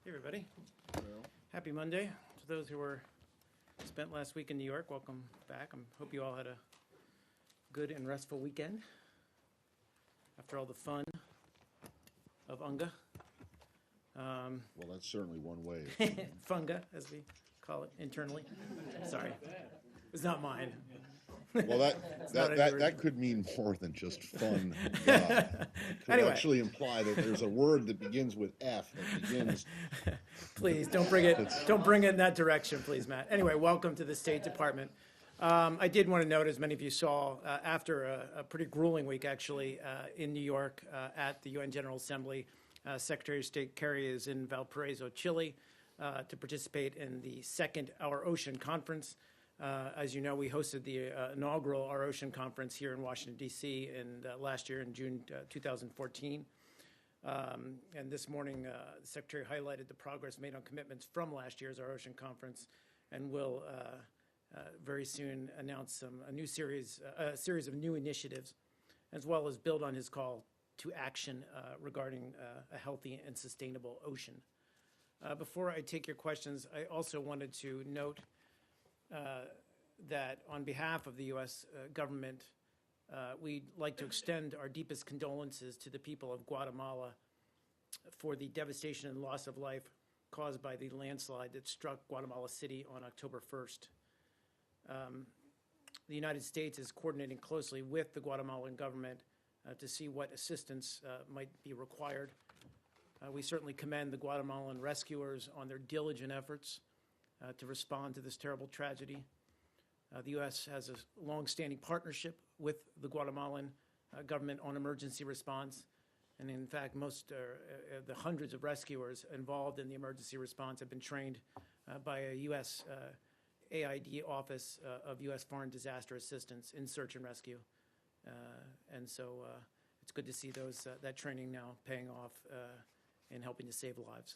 Hey, everybody. Well, Happy Monday. To those who were spent last week in New York, welcome back. I hope you all had a good and restful weekend after all the fun of UNGA. well, that's certainly one way. Funga, as we call it internally. Sorry. It's not mine. Well, not any that could mean more than just fun. Could Anyway. actually imply that there's a word that begins with F that begins. Please, don't bring it in that direction, please, Matt. Anyway, welcome to the State Department. I did want to note, as many of you saw, after a pretty grueling week, actually, in New York at the UN General Assembly, Secretary of State Kerry is in Valparaiso, Chile, to participate in the second Our Ocean Conference. As you know, we hosted the inaugural Our Ocean Conference here in Washington, D.C. Last year in June 2014. And this morning, the Secretary highlighted the progress made on commitments from last year's Our Ocean Conference, and will very soon announce a series of new initiatives, as well as build on his call to action regarding a healthy and sustainable ocean. Before I take your questions, I also wanted to note that on behalf of the U.S. government, we'd like to extend our deepest condolences to the people of Guatemala for the devastation and loss of life caused by the landslide that struck Guatemala City on October 1st. The United States is coordinating closely with the Guatemalan government to see what assistance might be required. We certainly commend the Guatemalan rescuers on their diligent efforts to respond to this terrible tragedy. The U.S. has a long-standing partnership with the Guatemalan government on emergency response. And in fact, most the hundreds of rescuers involved in the emergency response have been trained by a U.S. AID Office of U.S. Foreign Disaster Assistance in search and rescue. And so it's good to see that training now paying off in helping to save lives.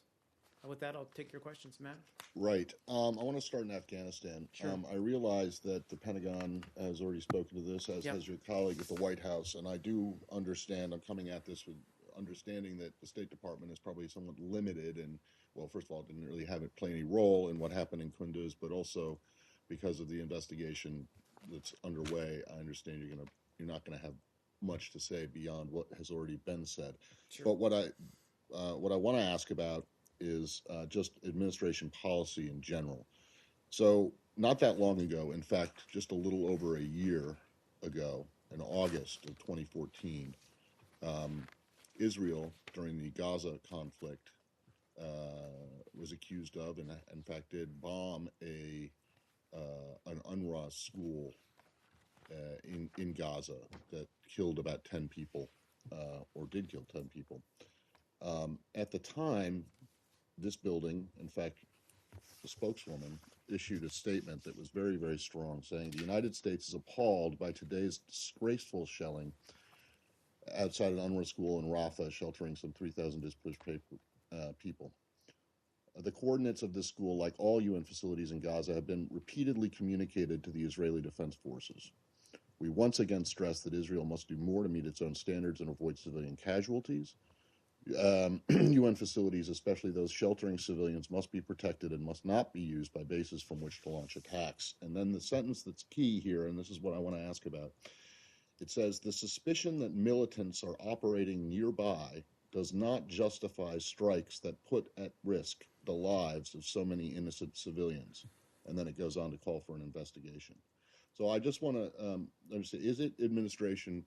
With that, I'll take your questions, Matt. Right. I want to start in Afghanistan. Sure. I realize that the Pentagon has already spoken to this, as has your colleague at the White House, and I do understand. I'm coming at this with understanding that the State Department is probably somewhat limited, and, well, first of all, didn't really have it play any role in what happened in Kunduz, but also because of the investigation that's underway, I understand you're not going to have much to say beyond what has already been said. Sure. But what I want to ask about is just administration policy in general. So not that long ago, in fact, just a little over a year ago, in August of 2014, Israel, during the Gaza conflict, was accused of, and in fact did bomb an UNRWA school in Gaza that killed about 10 people, or did kill 10 people. At the time, this building, in fact, the spokeswoman issued a statement that was very, very strong, saying the United States is appalled by today's disgraceful shelling outside an UNRWA school in Rafah, sheltering some 3,000 displaced people. The coordinates of this school, like all UN facilities in Gaza, have been repeatedly communicated to the Israeli Defense Forces. We once again stress that Israel must do more to meet its own standards and avoid civilian casualties. UN facilities, especially those sheltering civilians, must be protected and must not be used by bases from which to launch attacks. And then the sentence that's key here, and this is what I want to ask about, it says, the suspicion that militants are operating nearby does not justify strikes that put at risk the lives of so many innocent civilians. And then it goes on to call for an investigation. So I just want to understand, is it administration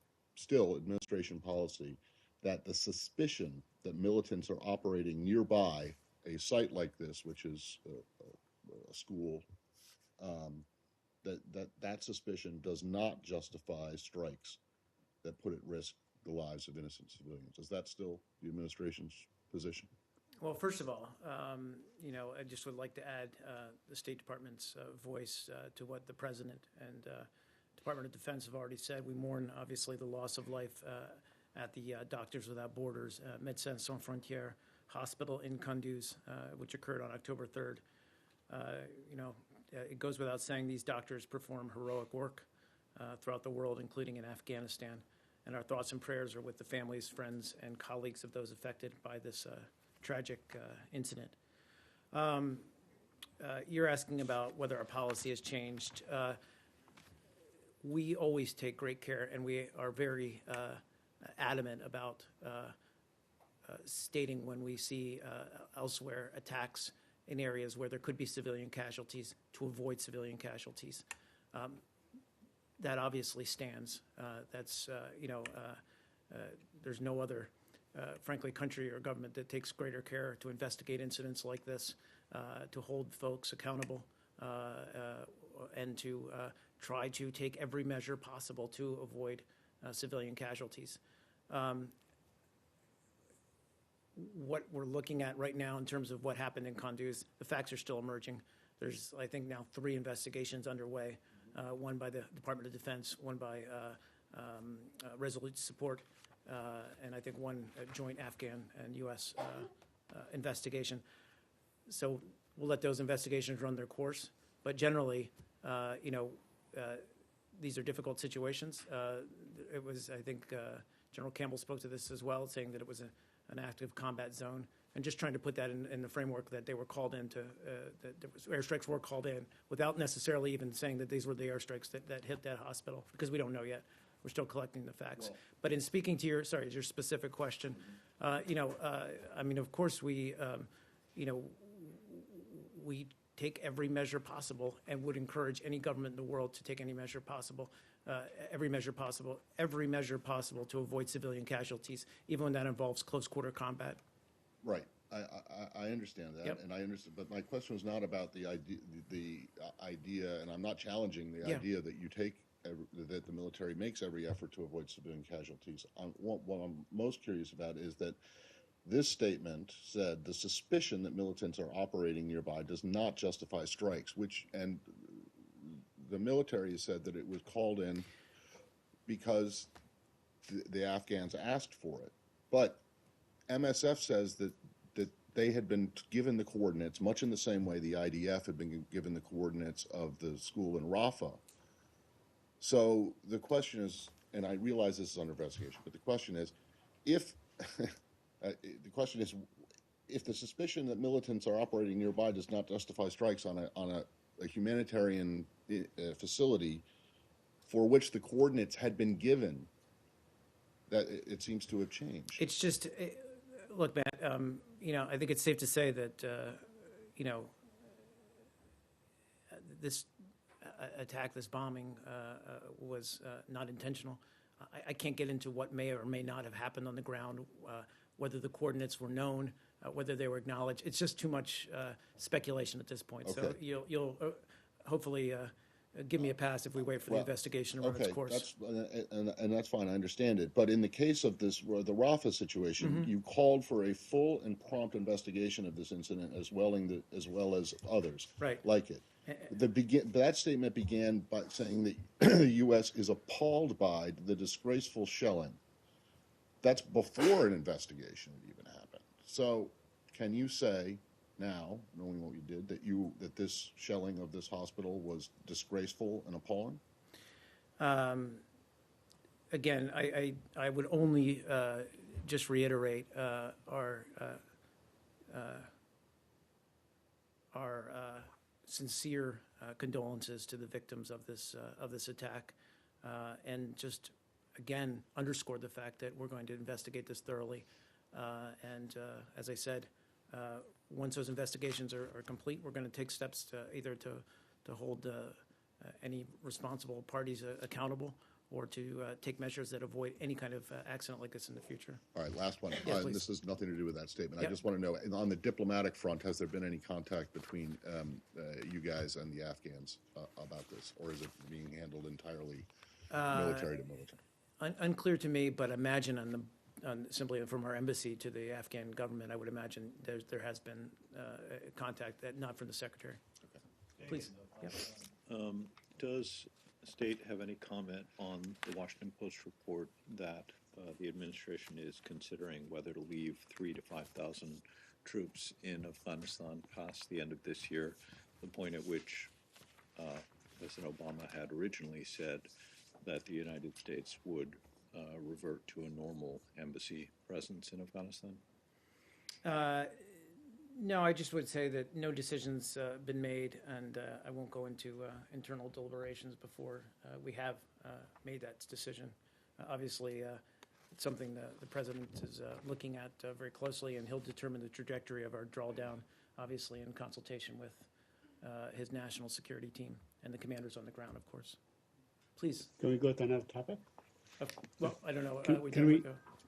policy that the suspicion that militants are operating nearby a site like this, which is a school, that suspicion does not justify strikes that put at risk the lives of innocent civilians? Is that still the administration's position? Well, first of all, I just would like to add the State Department's voice to what the President and Department of Defense have already said. We mourn, obviously, the loss of life at the Doctors Without Borders, Médecins Sans Frontières hospital in Kunduz, which occurred on October 3rd. It goes without saying these doctors perform heroic work throughout the world, including in Afghanistan. And our thoughts and prayers are with the families, friends, and colleagues of those affected by this tragic incident. You're asking about whether our policy has changed. We always take great care, and we are very adamant about stating when we see elsewhere attacks in areas where there could be civilian casualties to avoid civilian casualties. That obviously stands. There's no other, frankly, country or government that takes greater care to investigate incidents like this, to hold folks accountable, and to try to take every measure possible to avoid civilian casualties. What we're looking at right now in terms of what happened in Kunduz, the facts are still emerging. There's, I think, now 3 investigations underway, one by the Department of Defense, one by Resolute Support, and I think one joint Afghan and U.S. Investigation. So we'll let those investigations run their course. But generally, these are difficult situations. It was, I think, General Campbell spoke to this as well, saying that it was an active combat zone, and just trying to put that in the framework that they were called in to, airstrikes were called in, without necessarily even saying that these were the airstrikes that hit that hospital, because we don't know yet. We're still collecting the facts. Well, but in speaking to your specific question, of course we take every measure possible and would encourage any government in the world to take any measure possible, every measure possible to avoid civilian casualties, even when that involves close quarter combat. Right. I understand that, yep. And I understand. But my question was not about the idea, and I'm not challenging the idea that you take that the military makes every effort to avoid civilian casualties. What I'm most curious about is that this statement said the suspicion that militants are operating nearby does not justify strikes, and the military said that it was called in because the Afghans asked for it. But MSF says that they had been given the coordinates, much in the same way the IDF had been given the coordinates of the school in Rafah. So the question is, and I realize this is under investigation, but the question is, if the suspicion that militants are operating nearby does not justify strikes on a humanitarian facility for which the coordinates had been given, that it seems to have changed. It's just, look, Matt, I think it's safe to say that, this attack, this bombing, was not intentional. I can't get into what may or may not have happened on the ground, whether the coordinates were known, whether they were acknowledged. It's just too much speculation at this point. Okay. So you'll hopefully give me a pass if we wait for the investigation to run its course. And that's fine. I understand it. But in the case of the Rafah situation, you called for a full and prompt investigation of this incident as well as others like it. That statement began by saying that the U.S. is appalled by the disgraceful shelling. That's before an investigation had even happened. So can you say now, knowing what you did, that this shelling of this hospital was disgraceful and appalling? Again, I would only just reiterate our sincere condolences to the victims of this attack, and just again underscore the fact that we're going to investigate this thoroughly. And as I said, once those investigations are complete, we're going to take steps to either to hold any responsible parties accountable, or to take measures that avoid any kind of accident like this in the future. All right, last one. Yeah, this has nothing to do with that statement. Yep. I just want to know, on the diplomatic front, has there been any contact between you guys and the Afghans about this, or is it being handled entirely military to military? Unclear to me, but imagine simply from our embassy to the Afghan government, I would imagine there has been contact, not from the secretary. Okay. Please. Yep. Does the state have any comment on the Washington Post report that the administration is considering whether to leave 3,000 to 5,000 troops in Afghanistan past the end of this year, the point at which President Obama had originally said that the United States would revert to a normal embassy presence in Afghanistan? No, I just would say that no decision's been made, and I won't go into internal deliberations before we have made that decision. Obviously, it's something the president is looking at very closely, and he'll determine the trajectory of our drawdown, obviously in consultation with his national security team and the commanders on the ground, of course. Please. Can we go to another topic? Well, I don't know.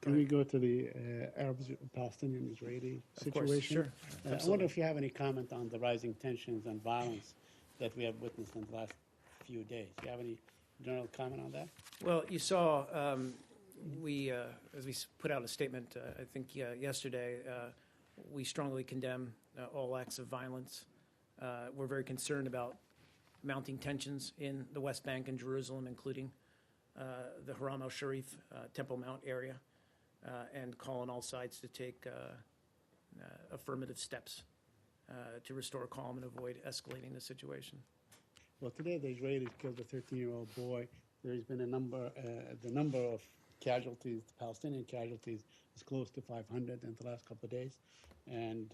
Can we go to the Arab-Palestinian-Israeli Of course, situation? sure. I wonder Absolutely. if you have any comment on the rising tensions and violence that we have witnessed in the last few days. Do you have any general comment on that? Well, you saw, as we put out a statement, I think yesterday, we strongly condemn all acts of violence. We're very concerned about mounting tensions in the West Bank and Jerusalem, including the Haram al-Sharif, Temple Mount area, and call on all sides to take affirmative steps to restore calm and avoid escalating the situation. Well, today the Israelis killed a 13-year-old boy. There's been the number of casualties, the Palestinian casualties, is close to 500 in the last couple of days. And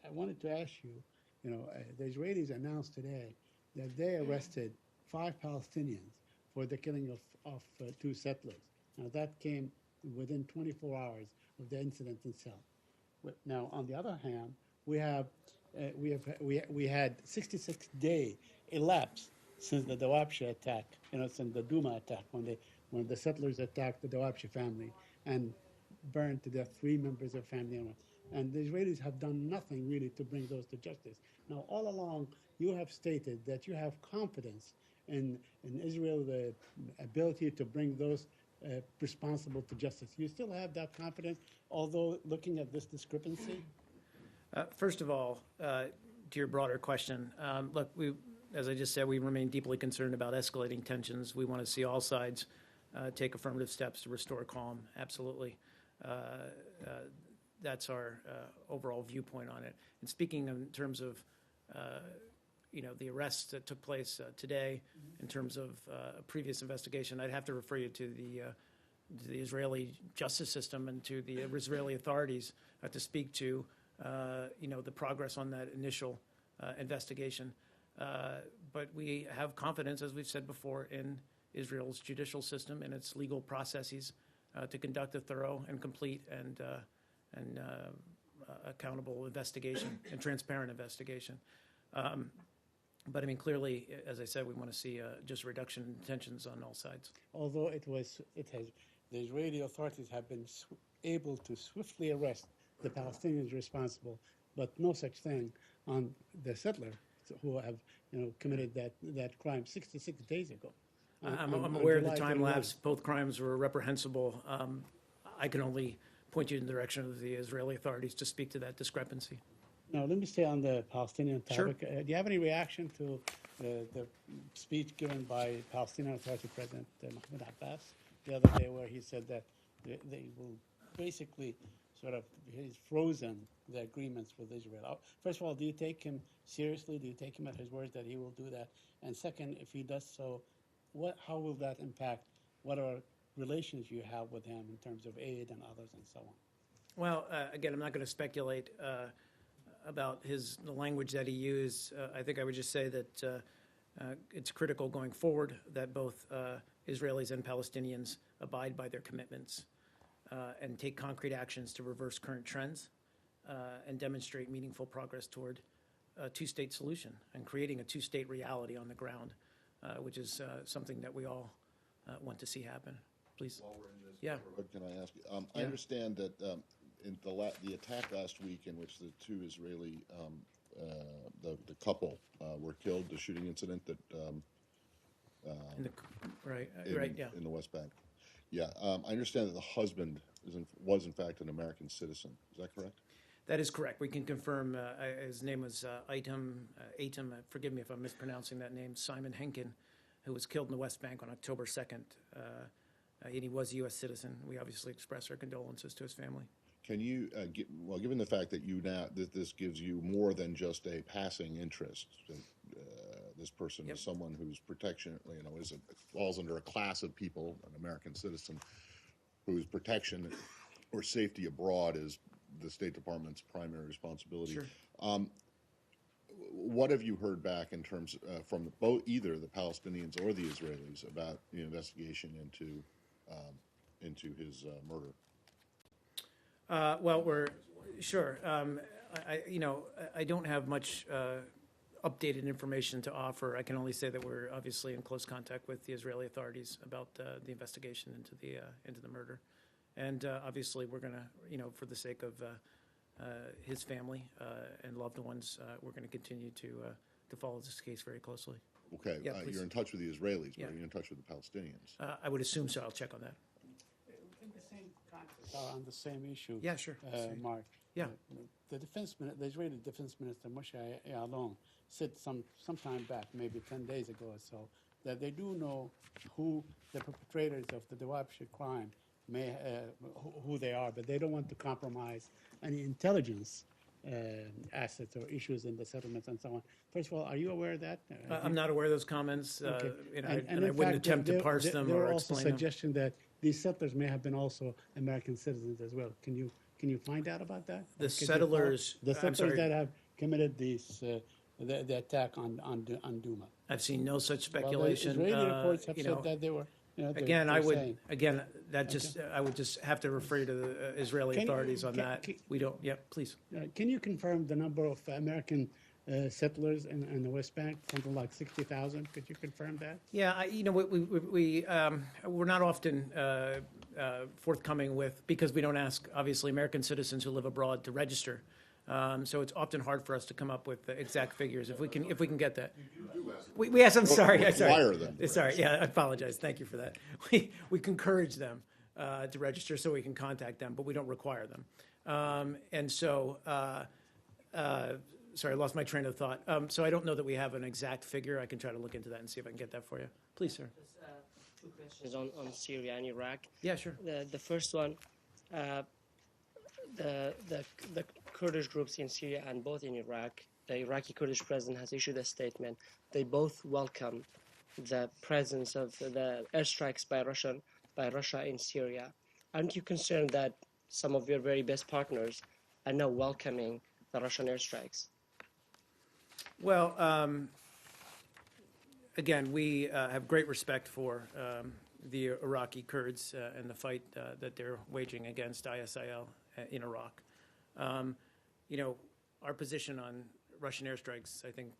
I wanted to ask you, the Israelis announced today that they arrested 5 Palestinians for the killing of 2 settlers. Now, that came within 24 hours of the incident itself. Now, on the other hand, we had 66-day elapse since the Dawabshe attack, since the Duma attack, when the settlers attacked the Dawabshe family and burned to death 3 members of family. And the Israelis have done nothing really to bring those to justice. Now, all along, you have stated that you have confidence in Israel's ability to bring those responsible to justice. You still have that confidence, although looking at this discrepancy? First of all, to your broader question, look, as I just said, we remain deeply concerned about escalating tensions. We want to see all sides take affirmative steps to restore calm. Absolutely. That's our overall viewpoint on it. And speaking in terms of, the arrests that took place today, in terms of a previous investigation, I'd have to refer you to the Israeli justice system and to the Israeli authorities to speak to, the progress on that initial investigation. But we have confidence, as we've said before, in Israel's judicial system and its legal processes to conduct a thorough and complete and accountable investigation and transparent investigation. But I mean, clearly, as I said, we want to see just a reduction in tensions on all sides. Although the Israeli authorities have been able to swiftly arrest the Palestinians responsible, but no such thing on the settlers who have, committed that crime 66 days ago. I'm aware of the time lapse. Both crimes were reprehensible. I can only point you in the direction of the Israeli authorities to speak to that discrepancy. Now, let me stay on the Palestinian topic. Sure. Do you have any reaction to the speech given by Palestinian Authority President Mahmoud Abbas the other day, where he said that they will basically he's frozen the agreements with Israel? First of all, do you take him seriously? Do you take him at his word that he will do that? And second, if he does so, how will that impact what are relations you have with him in terms of aid and others and so on? Well, again, I'm not going to speculate about the language that he used. I think I would just say that it's critical going forward that both Israelis and Palestinians abide by their commitments and take concrete actions to reverse current trends and demonstrate meaningful progress toward a 2-state solution and creating a 2-state reality on the ground, which is something that we all want to see happen. Please. While we're in this Yeah. neighborhood, can I ask you? I Yeah. understand that in the attack last week, in which the 2 Israeli, the couple were killed, the shooting incident that Right, yeah. in the West Bank. Yeah, I understand that the husband was in fact an American citizen. Is that correct? That is correct. We can confirm his name was Aitam, forgive me if I'm mispronouncing that name, Simon Henkin, who was killed in the West Bank on October 2nd. And he was a U.S. citizen. We obviously express our condolences to his family. Can you, given the fact that this gives you more than just a passing interest, this person Yep. is someone whose protection, falls under a class of people, an American citizen, whose protection or safety abroad is the State Department's primary responsibility. Sure. What have you heard back in terms from either the Palestinians or the Israelis about the investigation into his murder? Well, we're sure. I don't have much updated information to offer. I can only say that we're obviously in close contact with the Israeli authorities about the investigation into the murder, and obviously we're going to, for the sake of his family and loved ones, we're going to continue to follow this case very closely. Okay, Yeah, please. you're in touch with the Israelis, Yeah. but are you in touch with the Palestinians? I would assume so. I'll check on that. In the same context, on the same issue. Yeah, sure. Mark. Yeah. The Israeli Defense Minister Moshe Yaalon said sometime back, maybe 10 days ago or so, that they do know who the perpetrators of the Dawabshe crime who they are, but they don't want to compromise any intelligence assets or issues in the settlements and so on. First of all, are you aware of that? I'm not aware of those comments, Okay. and in I wouldn't fact, attempt to parse them there or are also explain them. suggestion that these settlers may have been also American citizens as well. Can you find out about that? The Could you settlers- follow- the I'm settlers sorry. that have committed the attack on Duma. I've seen no such Well, the speculation. Israeli reports have you said know, that they were. Again, they're I would, saying. again, that just, I would just have to refer to the Israeli Can you- authorities on can- that. can- We don't, yeah, please. Can you confirm the number of American settlers in the West Bank? Something like 60,000. Could you confirm that? Yeah, we're not often forthcoming with, because we don't ask, obviously, American citizens who live abroad to register. So it's often hard for us to come up with the exact figures, if we can get that. Yes, I'm sorry. Require them. Sorry, yeah, I apologize. Thank you for that. We can encourage them to register so we can contact them, but we don't require them. Sorry, I lost my train of thought. So I don't know that we have an exact figure. I can try to look into that and see if I can get that for you. Please, sir. Just, two questions on Syria and Iraq. Yeah, sure. The first one, the Kurdish groups in Syria and both in Iraq, the Iraqi Kurdish president has issued a statement. They both welcome the presence of the airstrikes by Russia in Syria. Aren't you concerned that some of your very best partners are now welcoming the Russian airstrikes? Well, again, we have great respect for the Iraqi Kurds and the fight that they're waging against ISIL in Iraq. Our position on Russian airstrikes, I think,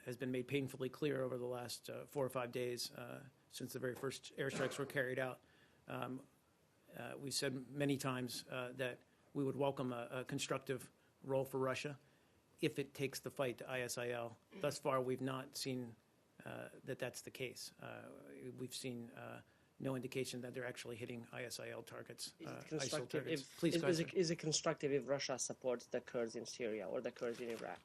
has been made painfully clear over the last 4 or 5 days since the very first airstrikes were carried out. We said many times that we would welcome a constructive role for Russia if it takes the fight to ISIL. Thus far, we've not seen that that's the case. We've seen no indication that they're actually hitting ISIL targets, ISIL targets. Please, go ahead. Is it constructive if Russia supports the Kurds in Syria or the Kurds in Iraq?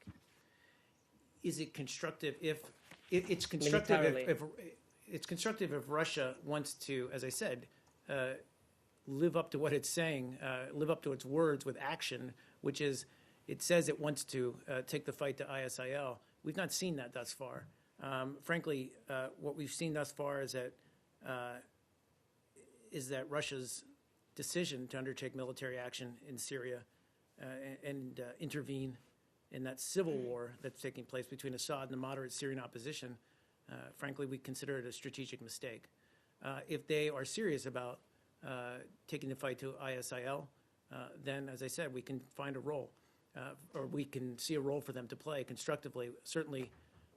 Is it constructive if it's constructive if it's constructive if Russia wants to, as I said, live up to what it's saying, live up to its words with action, which is it says it wants to take the fight to ISIL. We've not seen that thus far. Frankly, what we've seen thus far is that Russia's decision to undertake military action in Syria and intervene in that civil war that's taking place between Assad and the moderate Syrian opposition, frankly, we consider it a strategic mistake. If they are serious about taking the fight to ISIL, then, as I said, we can find a role, or we can see a role for them to play constructively, certainly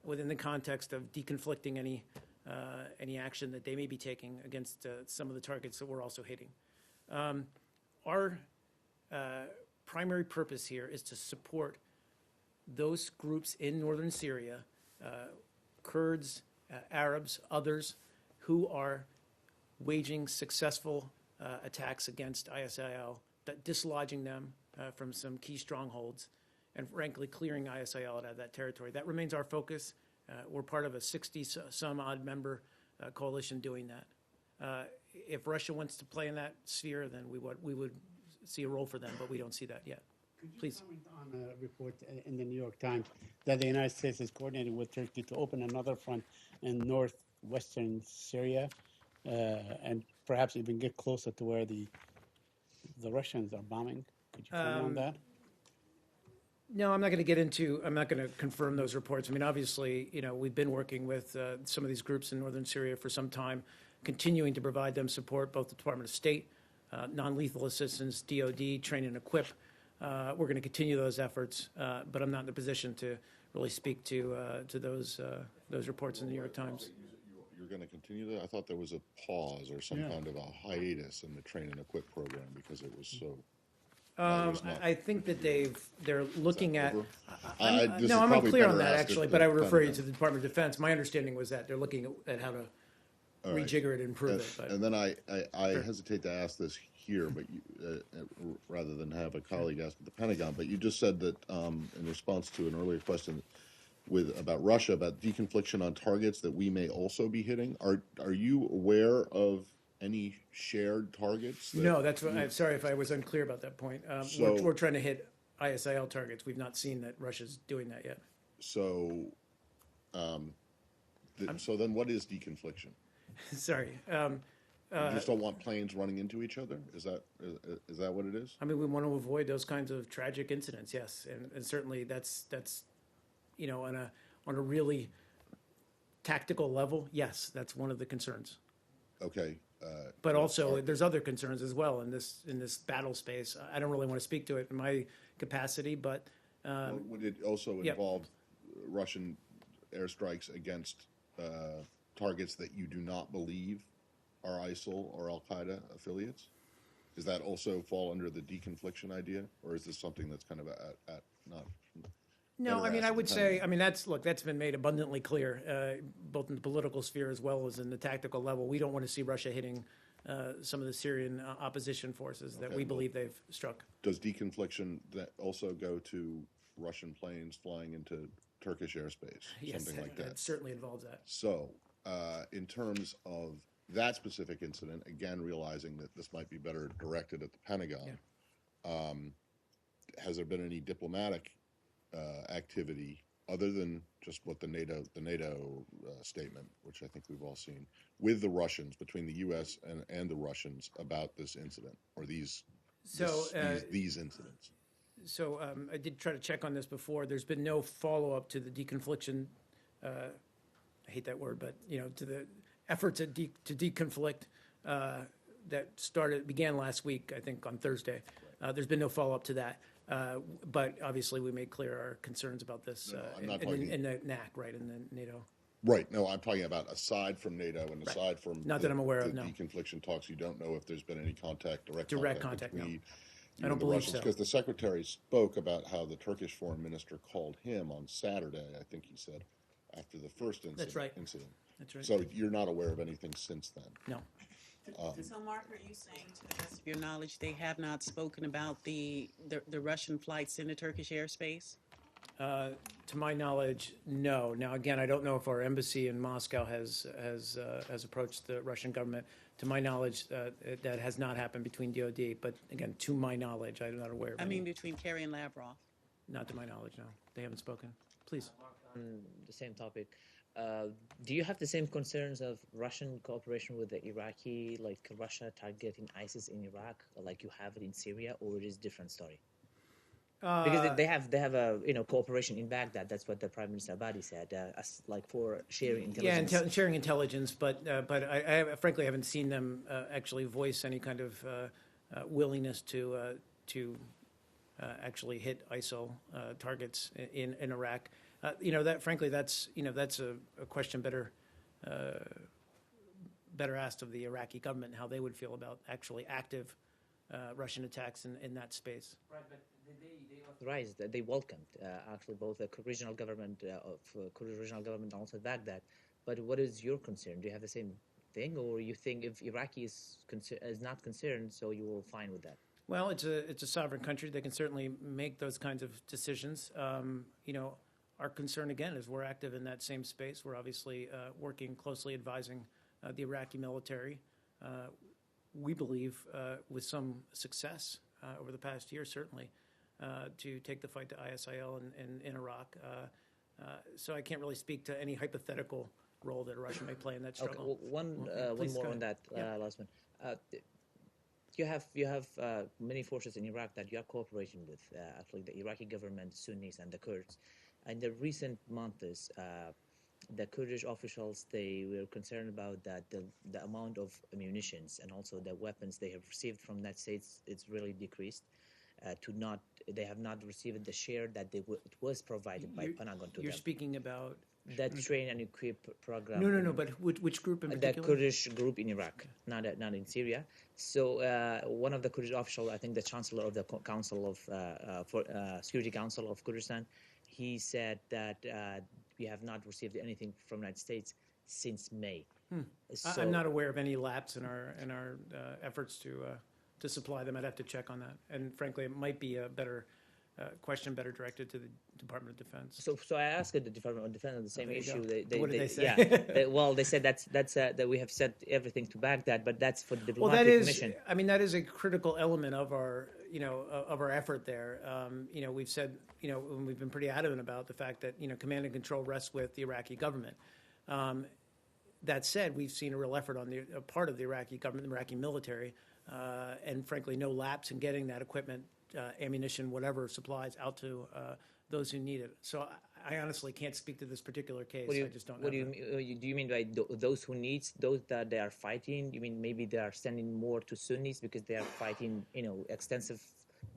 within the context of deconflicting any action that they may be taking against some of the targets that we're also hitting. Our primary purpose here is to support those groups in northern Syria, Kurds, Arabs, others, who are waging successful attacks against ISIL, dislodging them from some key strongholds, and frankly clearing ISIL out of that territory. That remains our focus. We're part of a 60-some-odd member coalition doing that. If Russia wants to play in that sphere, then we would see a role for them, but we don't see that yet. Please. Could you comment on a report in the New York Times that the United States is coordinating with Turkey to open another front in northwestern Syria, and perhaps even get closer to where the Russians are bombing? Could you comment on that? No, I'm not going to confirm those reports. I mean, obviously, we've been working with some of these groups in northern Syria for some time, continuing to provide them support, both the Department of State, non-lethal assistance, DOD, train and equip. We're going to continue those efforts, but I'm not in a position to really speak to those reports in the New York Times. You're going to continue that? I thought there was a pause or some kind of a hiatus in the train and equip program because it was so. I think that they're looking at. over? This is No, I'm probably unclear on better that asked actually, at but the I would refer you Pentagon. to the Department of Defense. My understanding was that they're looking at how to right. rejigger it and improve it. But And then I hesitate to ask this here, but rather than have a colleague ask at the Pentagon, but you just said that in response to an earlier question about Russia, about deconfliction on targets that we may also be hitting. Are you aware of any shared targets? no, that's what, I'm sorry if I was unclear about that point. So- We're trying to hit ISIL targets. We've not seen that Russia's doing that yet. So, so then what is deconfliction? Sorry. You just don't want planes running into each other? Is that what it is? I mean, we want to avoid those kinds of tragic incidents, yes, and certainly that's on a really tactical level, yes, that's one of the concerns. Okay. But also, there's other concerns as well in this battle space. I don't really want to speak to it in my capacity, but Would it also Yep. involve Russian airstrikes against targets that you do not believe are ISIL or Al Qaeda affiliates? Does that also fall under the deconfliction idea, or is this something that's kind of at not? no, better I mean, asked I would the say, Pentagon? I mean, that's been made abundantly clear, both in the political sphere as well as in the tactical level. We don't want to see Russia hitting some of the Syrian opposition forces that Okay, we well- believe they've struck. Does deconfliction that also go to Russian planes flying into Turkish airspace, Yes, something like that? it certainly involves that. So, in terms of that specific incident, again, realizing that this might be better directed at the Pentagon, has there been any diplomatic activity other than just what the NATO statement, which I think we've all seen, with the Russians, between the U.S. and the Russians about this incident or these incidents? So I did try to check on this before. There's been no follow-up to the deconfliction. I hate that word, but to the efforts to deconflict that began last week, I think on Thursday. There's been no follow-up to that. But obviously, we made clear our concerns about this I'm not in talking- the NAC, right, in the NATO. Right. No, I'm talking about aside from NATO and aside from Not that I'm aware of, the no. deconfliction talks. You don't know if there's been any direct contact, no. between I don't the believe Russians, so. because the secretary spoke about how the Turkish foreign minister called him on Saturday. I think he said after the first incident. That's right. That's right. So you're not aware of anything since then. No. So, Mark, are you saying, to the best of your knowledge, they have not spoken about the Russian flights into Turkish airspace? To my knowledge, no. Now, again, I don't know if our embassy in Moscow has approached the Russian government. To my knowledge, that has not happened between DoD. But again, to my knowledge, I'm not aware of I any. mean, between Kerry and Lavrov. Not to my knowledge, no. They haven't spoken. Please. On the same topic, do you have the same concerns of Russian cooperation with the Iraqi, like Russia targeting ISIS in Iraq, like you have it in Syria, or it is a different story? Because they have a cooperation in Baghdad. That's what the Prime Minister Abadi said, as like for sharing intelligence. Yeah, sharing intelligence, but I frankly haven't seen them actually voice any kind of willingness to actually hit ISIL targets in Iraq. That frankly, that's a question better asked of the Iraqi government, how they would feel about actually active Russian attacks in that space. Right, but they authorized, they welcomed actually both the regional government Kurdish regional government and also Baghdad. But what is your concern? Do you have the same thing, or you think if Iraqi is not concerned, so you will fine with that? Well, it's a sovereign country. They can certainly make those kinds of decisions. Our concern, again, is we're active in that same space. We're obviously working closely, advising the Iraqi military. We believe, with some success over the past year, certainly, to take the fight to ISIL in Iraq. So I can't really speak to any hypothetical role that Russia may play in that struggle. Okay, one Please more go on that ahead. Yeah. last one. you have many forces in Iraq that you are cooperating with, actually the Iraqi government, Sunnis, and the Kurds. In the recent months, the Kurdish officials, they were concerned about that the amount of munitions and also the weapons they have received from United States it's really decreased. They have not received the share that it was provided by Pentagon to You're them. speaking about That train and equip program. no, but which group in The particular? Kurdish group in Iraq, not in Syria. So one of the Kurdish officials, I think the chancellor of the Council of Security Council of Kurdistan, he said that we have not received anything from the United States since May. So, I'm not aware of any lapse in our efforts to supply them. I'd have to check on that. And frankly, it might be a better question better directed to the Department of Defense. So I asked the Department of Defense on the same There you issue. go. What did they say? Yeah. Well, they said that's that we have said everything to Baghdad, but that's for the Well, diplomatic mission. I mean, that is a critical element of our, of our effort there. We've said, and we've been pretty adamant about the fact that, command and control rests with the Iraqi government. That said, we've seen a real effort on the part of the Iraqi government, the Iraqi military, and frankly, no lapse in getting that equipment, ammunition, whatever supplies out to those who need it. So I honestly can't speak to this particular case. I just don't know. What do you mean by those who needs those that they are fighting? You mean maybe they are sending more to Sunnis because they are fighting, extensive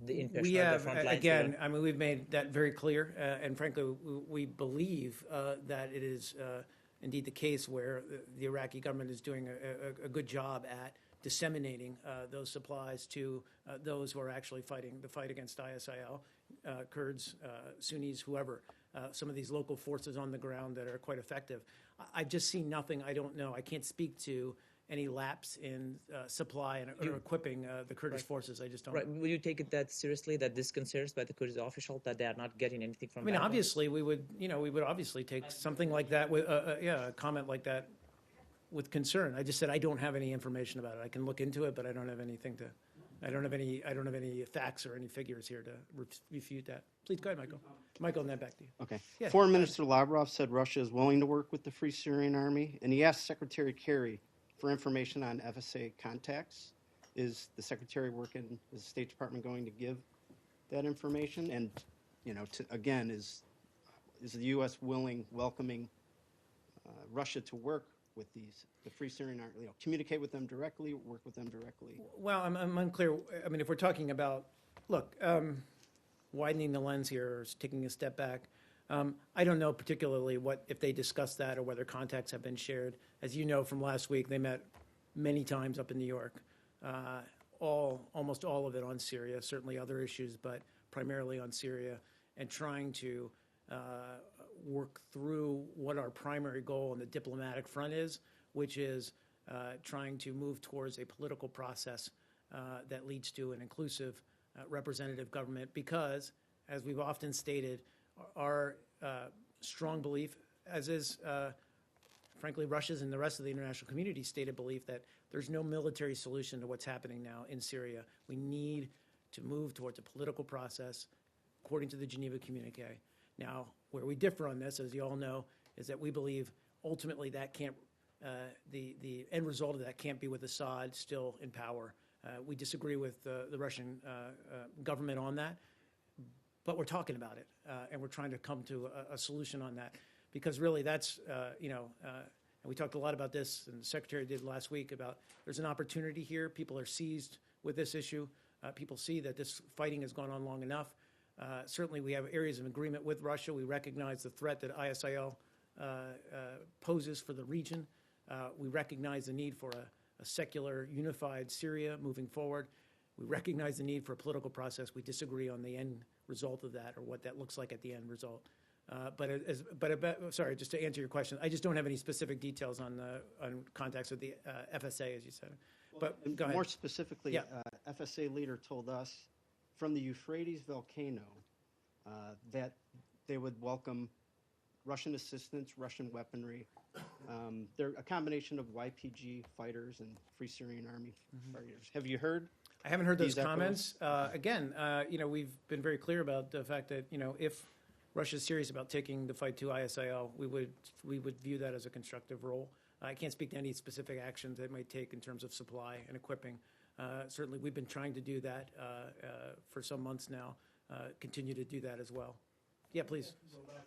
in We Peshmerga have, front lines? again, I mean, we've made that very clear, and frankly, we believe that it is indeed the case where the Iraqi government is doing a good job at disseminating those supplies to those who are actually fighting the fight against ISIL, Kurds, Sunnis, whoever, some of these local forces on the ground that are quite effective. I've just seen nothing. I don't know. I can't speak to any lapse in supply or equipping the Kurdish forces. I just don't. Right. Will you take it that seriously, that this concerns by the Kurdish official that they are not getting anything from I mean, Baghdad? obviously, we would obviously take something like that with, a comment like that with concern. I just said I don't have any information about it. I can look into it, but I don't have anything to. I don't have any facts or any figures here to refute that. Please go ahead, Michael. Michael, and then back to you. Okay. Yeah, Foreign Minister Lavrov said Russia is willing to work with the Free Syrian Army, and he asked Secretary Kerry for information on FSA contacts. Is the Secretary working, is the State Department going to give that information? And, again, is the U.S. welcoming Russia to work with the Free Syrian Army, communicate with them directly, work with them directly? Well, I'm unclear. I mean, if we're talking about, look, widening the lens here or taking a step back, I don't know particularly if they discussed that or whether contacts have been shared. As you know from last week, they met many times up in New York, almost all of it on Syria, certainly other issues, but primarily on Syria, and trying to work through what our primary goal on the diplomatic front is, which is trying to move towards a political process that leads to an inclusive representative government because, as we've often stated, our strong belief, as is, frankly, Russia's and the rest of the international community stated belief that there's no military solution to what's happening now in Syria. We need to move towards a political process according to the Geneva Communique. Now, where we differ on this, as you all know, is that we believe ultimately that can't, the end result of that can't be with Assad still in power. We disagree with the Russian government on that, but we're talking about it, and we're trying to come to a solution on that, because really that's, and we talked a lot about this, and the Secretary did last week, about there's an opportunity here. People are seized with this issue. People see that this fighting has gone on long enough. Certainly we have areas of agreement with Russia. We recognize the threat that ISIL poses for the region. We recognize the need for a secular, unified Syria moving forward. We recognize the need for a political process. We disagree on the end result of that or what that looks like at the end result. Sorry, just to answer your question, I just don't have any specific details on contacts with the FSA, as you said. But go ahead. More specifically, Yeah. FSA leader told us from the Euphrates volcano that they would welcome Russian assistance, Russian weaponry. They're a combination of YPG fighters and Free Syrian Army fighters. Have you heard? I haven't heard those these echoes? comments. Again, we've been very clear about the fact that, if Russia's serious about taking the fight to ISIL, we would view that as a constructive role. I can't speak to any specific actions it might take in terms of supply and equipping, Certainly, we've been trying to do that for some months now, continue to do that as well. Yeah, please.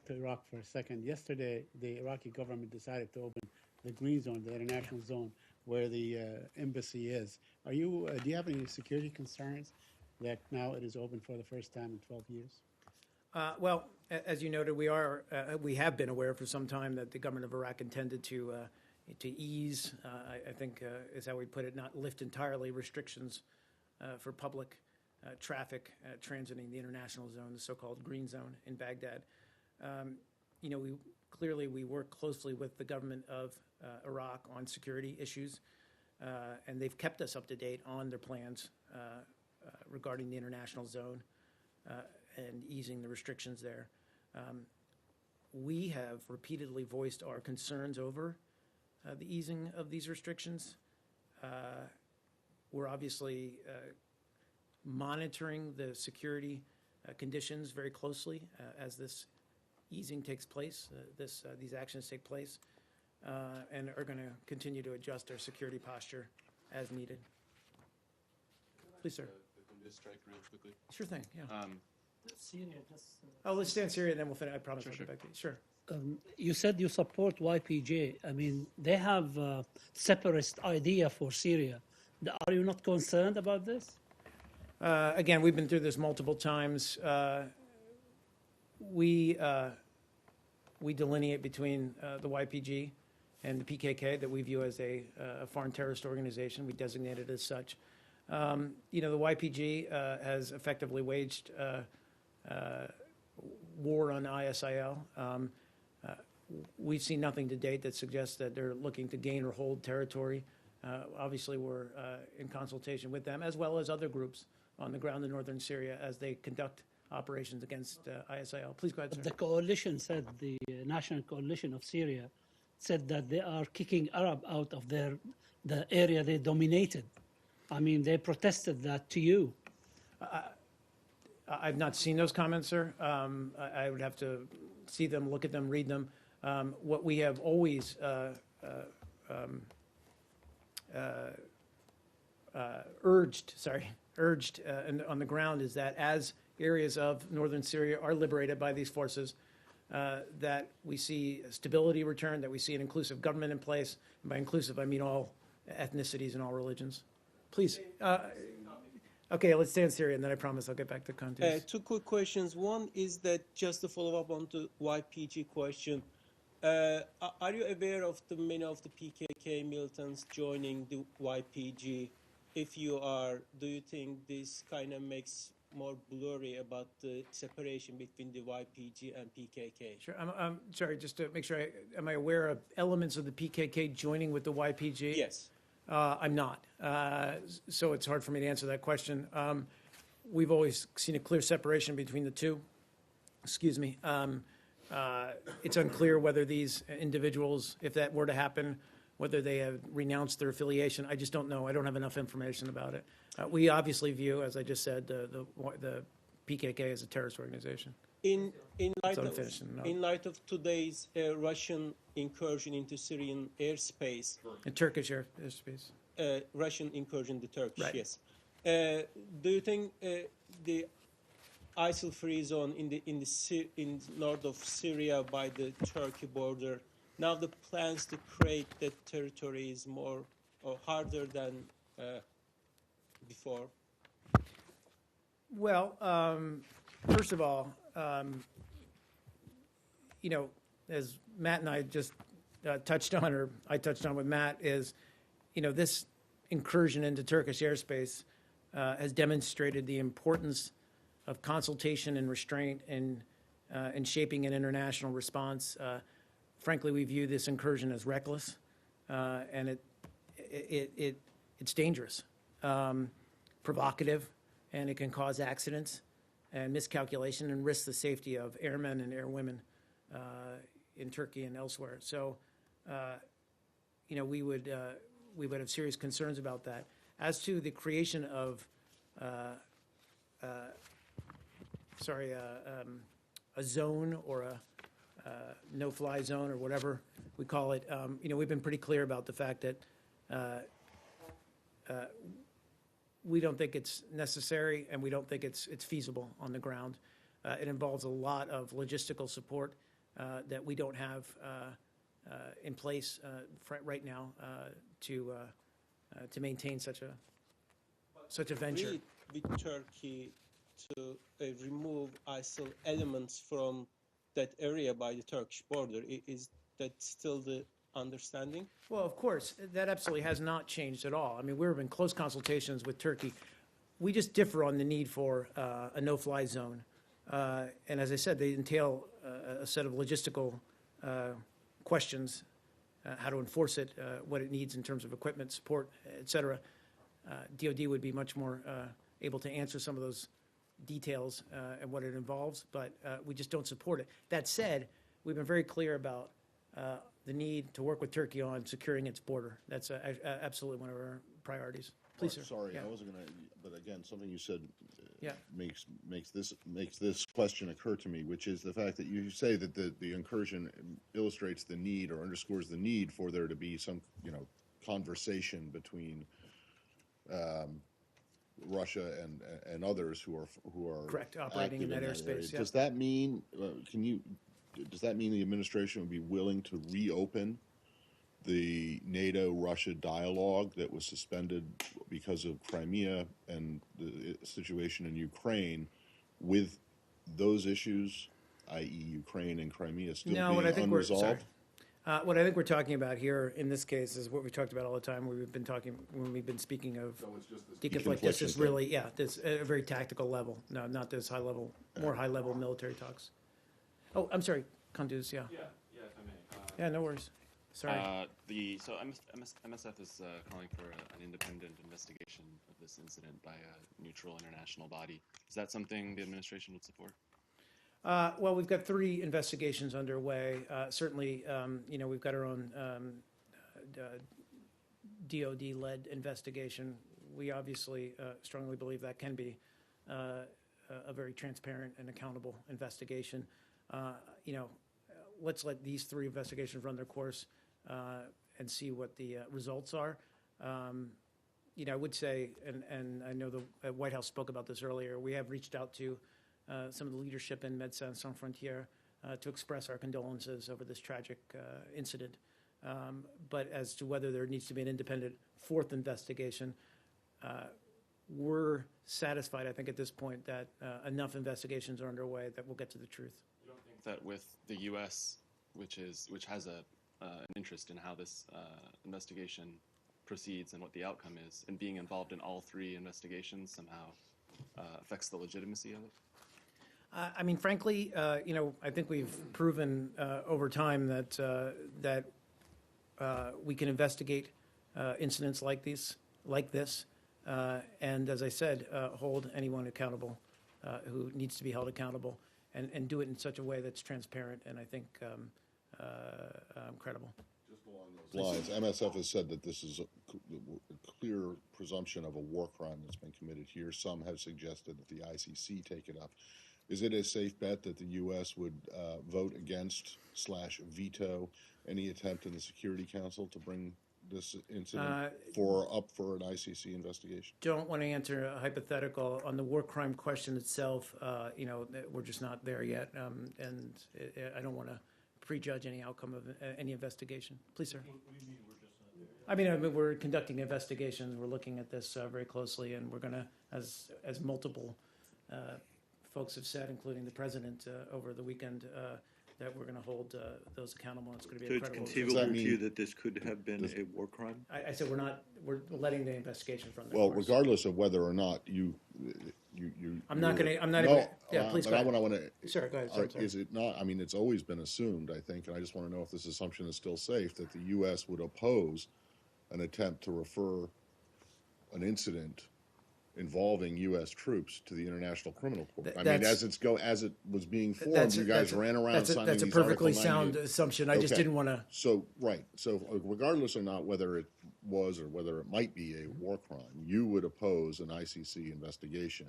To Iraq for a second. Yesterday, the Iraqi government decided to open the green zone, the international zone, where the embassy is. Do you have any security concerns that now it is open for the first time in 12 years? Well, as you noted, we have been aware for some time that the government of Iraq intended to ease, I think is how we put it, not lift entirely restrictions for public traffic transiting the international zone, the so-called green zone in Baghdad. We work closely with the government of Iraq on security issues, and they've kept us up to date on their plans regarding the international zone and easing the restrictions there. We have repeatedly voiced our concerns over the easing of these restrictions. We're obviously monitoring the security conditions very closely as this easing takes place, these actions take place, and are going to continue to adjust our security posture as needed. Please, sir. Can we just strike real quickly? Sure thing, yeah. Syria, just, Let's stay in Syria, and then we'll finish. I promise I'll get back to you. Sure. you said you support YPG. I mean, they have a separatist idea for Syria. Are you not concerned about this? Again, we've been through this multiple times. We delineate between the YPG and the PKK that we view as a foreign terrorist organization. We designate it as such. The YPG has effectively waged war on ISIL. We've seen nothing to date that suggests that they're looking to gain or hold territory. Obviously, we're in consultation with them, as well as other groups on the ground in northern Syria as they conduct operations against ISIL. Please go ahead, sir. The coalition said, the National Coalition of Syria, said that they are kicking Arab out of the area they dominated. I mean, they protested that to you. I've not seen those comments, sir. I would have to see them, look at them, read them. What we have always urged on the ground is that as areas of northern Syria are liberated by these forces, that we see stability return, that we see an inclusive government in place. And by inclusive, I mean all ethnicities and all religions. Please. Okay, let's stay in Syria, and then I promise I'll get back to context. Two quick questions. One is that just to follow up on the YPG question, are you aware of many of the PKK militants joining the YPG? If you are, do you think this kind of makes more blurry about the separation between the YPG and PKK? Sure. I'm sorry, just to make sure, am I aware of elements of the PKK joining with the YPG? Yes. I'm not. So it's hard for me to answer that question. We've always seen a clear separation between the two. Excuse me. It's unclear whether these individuals, if that were to happen, whether they have renounced their affiliation. I just don't know. I don't have enough information about it. We obviously view, as I just said, the PKK as a terrorist organization. In light of today's Russian incursion into Syrian airspace, in Turkish airspace, Russian incursion into Turkish, right. Yes. Do you think the ISIL free zone in north of Syria by the Turkey border, now the plans to create that territory is more or harder than before? Well, first of all, as Matt and I just touched on, or I touched on with Matt, is, this incursion into Turkish airspace has demonstrated the importance of consultation and restraint in shaping an international response. Frankly, we view this incursion as reckless, and it's dangerous, provocative, and it can cause accidents and miscalculation and risk the safety of airmen and airwomen in Turkey and elsewhere. So, we would have serious concerns about that. As to the creation of, a zone or a no-fly zone or whatever we call it, we've been pretty clear about the fact that we don't think it's necessary, and we don't think it's feasible on the ground. It involves a lot of logistical support that we don't have in place right now to maintain such a venture. With Turkey to remove ISIL elements from that area by the Turkish border. Is that still the understanding? Well, of course, that absolutely has not changed at all. I mean, we're in close consultations with Turkey. We just differ on the need for a no-fly zone. And as I said, they entail a set of logistical questions, how to enforce it, what it needs in terms of equipment, support, et cetera. DOD would be much more able to answer some of those details and what it involves, but we just don't support it. That said, we've been very clear about the need to work with Turkey on securing its border. That's absolutely one of our priorities. Please, sir. Sorry, Yeah. I wasn't going to, but again, something you said Yeah. makes this question occur to me, which is the fact that you say that the incursion illustrates the need or underscores the need for there to be some, conversation between Russia and others who are Correct, operating in active that airspace, yeah. Does that mean does that mean the administration would be willing to reopen the NATO-Russia dialogue that was suspended because of Crimea and the situation in Ukraine, with those issues, i.e. Ukraine and Crimea, still being unresolved? What I think we're talking about here in this case is what we talked about all the time. When we've been speaking of deconflict. This is really, this a very tactical level. No, not this high level, more high level military talks. Oh, I'm sorry, Kunduz. Yeah. Yeah, if I may. Yeah, no worries. Sorry. MSF is calling for an independent investigation of this incident by a neutral international body. Is that something the administration would support? Well, we've got 3 investigations underway. Certainly, we've got our own DOD-led investigation. We obviously strongly believe that can be a very transparent and accountable investigation. Let's let these 3 investigations run their course and see what the results are. I would say, and I know the White House spoke about this earlier, we have reached out to some of the leadership in Médecins Sans Frontières to express our condolences over this tragic incident. But as to whether there needs to be an independent 4th investigation, we're satisfied, I think, at this point that enough investigations are underway that we'll get to the truth. You don't think that with the U.S., which has an interest in how this investigation proceeds and what the outcome is, and being involved in all 3 investigations somehow affects the legitimacy of it? I mean, frankly, I think we've proven over time that we can investigate incidents like this, and as I said, hold anyone accountable who needs to be held accountable, and do it in such a way that's transparent and I think credible. Just along those lines, MSF has said that this is a clear presumption of a war crime that's been committed here. Some have suggested that the ICC take it up. Is it a safe bet that the U.S. would vote against / veto any attempt in the Security Council to bring this incident up for an ICC investigation? Don't want to answer a hypothetical on the war crime question itself. We're just not there yet, and I don't want to prejudge any outcome of any investigation. Please, sir. What do you mean we're just not there? I mean, we're conducting investigations. We're looking at this very closely, and we're going to, as multiple folks have said, including the president over the weekend, that we're going to hold those accountable. It's going to be So it's incredible. conceivable to you that this could have been a war crime? I said we're letting the investigation from there. Well, regardless of whether or not you. I'm not going no, to. Yeah, please but go I ahead. want to. Sure, go ahead. Sorry. Is it not? I mean, it's always been assumed, I think, and I just want to know if this assumption is still safe, that the U.S. would oppose an attempt to refer an incident involving U.S. troops to the International Criminal Court. I mean, as it was being formed, you guys ran around signing That's a these perfectly Article sound 98. assumption. I just didn't want to. So, right. So, regardless or not whether it was or whether it might be a war crime, you would oppose an ICC investigation.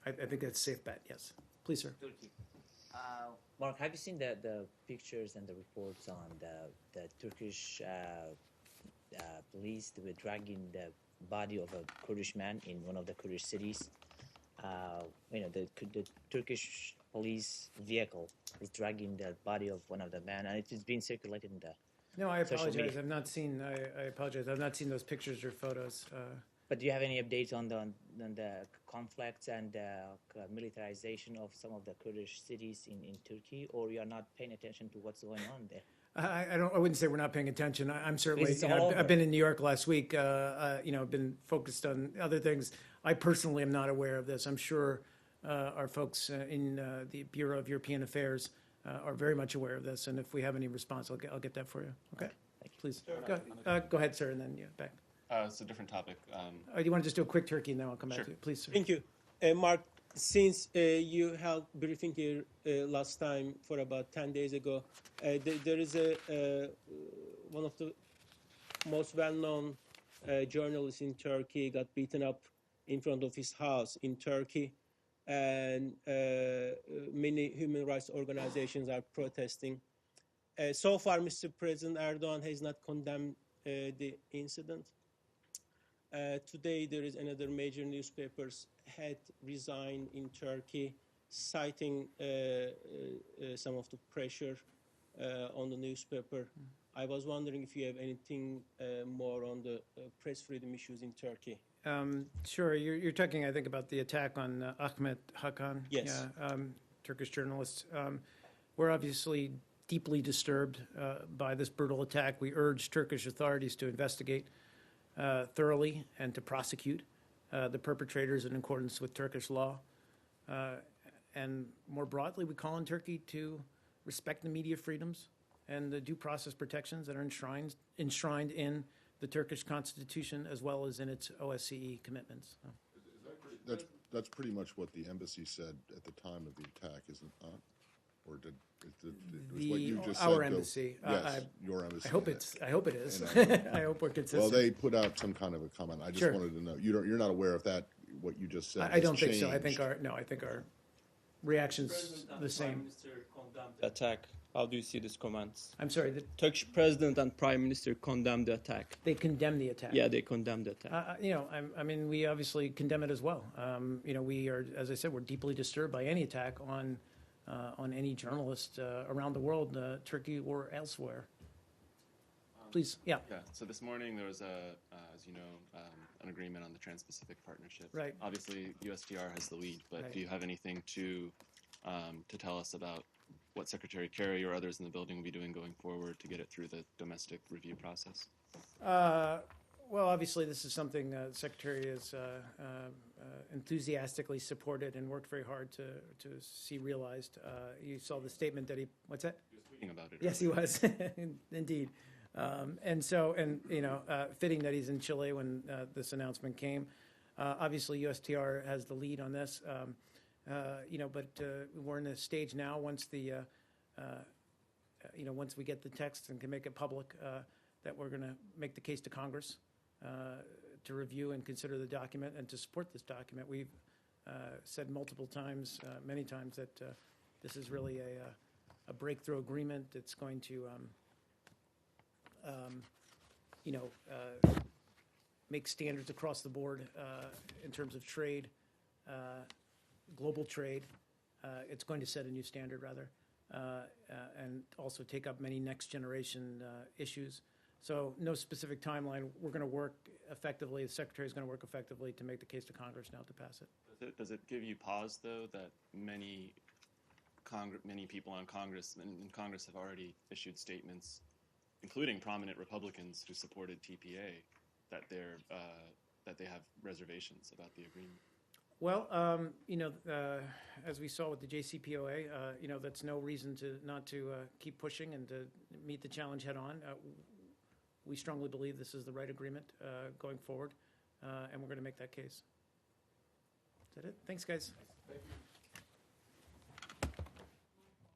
I think that's a safe bet, yes. Please, sir. Mark, have you seen the pictures and the reports on the Turkish police that were dragging the body of a Kurdish man in one of the Kurdish cities. The Turkish police vehicle is dragging the body of one of the men, and it is being circulated in the. No, I Social apologize. media. I've not seen. I apologize. I've not seen those pictures or photos. But do you have any updates on the conflicts and the militarization of some of the Kurdish cities in Turkey, or you are not paying attention to what's going on there? I don't. I wouldn't say we're not paying attention. I'm certainly. It's You know, all I've been in New York last week. I've been focused on other things. I personally am not aware of this. I'm sure our folks in the Bureau of European Affairs are very much aware of this. And if we have any response, I'll get that for you. Okay. Please go ahead, sir, and then back. It's a different topic. Do you want to just do a quick Turkey, and then I'll come back Sure. to you, please, sir. Thank you. Mark, since you held briefing here last time for about 10 days ago, there is one of the most well-known journalists in Turkey got beaten up in front of his house in Turkey, and many human rights organizations are protesting. So far, Mr. President Erdogan has not condemned the incident. Today, there is another major newspaper's head resigned in Turkey, citing some of the pressure on the newspaper. I was wondering if you have anything more on the press freedom issues in Turkey. Sure. You're talking, I think, about the attack on Ahmet Hakan. Yes. Yeah, Turkish journalist. We're obviously deeply disturbed by this brutal attack. We urge Turkish authorities to investigate thoroughly and to prosecute the perpetrators in accordance with Turkish law. And more broadly, we call on Turkey to respect the media freedoms and the due process protections that are enshrined in the Turkish constitution as well as in its OSCE commitments. That's pretty much what the embassy said at the time of the attack, isn't it? Or did it was what you just said? Our embassy. Yes, your embassy. I hope it is. And I hope we're consistent. Well, they put out some kind of a comment. I just Sure. wanted to know. You're not aware of that. What you just said. I has don't think so. I changed. think our reaction's the same. The attack. How do you see these comments? I'm sorry, the Turkish president and prime minister condemned the attack. they condemn the attack. Yeah, they condemned the attack. I mean, we obviously condemn it as well. We are, as I said, we're deeply disturbed by any attack on any journalist around the world, Turkey or elsewhere. Please, yeah. Yeah. So this morning there was as you know, an agreement on the Trans-Pacific Partnership. Right. Obviously, USTR has the lead, but Right. do you have anything to tell us about what Secretary Kerry or others in the building will be doing going forward to get it through the domestic review process? Well, obviously, this is something the Secretary has enthusiastically supported and worked very hard to see realized. You saw the statement that what's that? He was tweeting about it. Yes, he was, indeed. Fitting that he's in Chile when this announcement came. Obviously, USTR has the lead on this. But we're in a stage now once once we get the text and can make it public, that we're going to make the case to Congress to review and consider the document and to support this document. We've said multiple times, many times, that this is really a breakthrough agreement that's going to, make standards across the board in terms of trade. Global trade. It's going to set a new standard, rather, and also take up many next generation issues. So no specific timeline. We're going to work effectively. The Secretary is going to work effectively to make the case to Congress now to pass it. Does it give you pause, though, that many people in Congress have already issued statements, including prominent Republicans who supported TPA, that they have reservations about the agreement? Well, as we saw with the JCPOA, that's no reason not to keep pushing and to meet the challenge head on. We strongly believe this is the right agreement going forward, and we're going to make that case. Is that it? Thanks, guys. Thank you.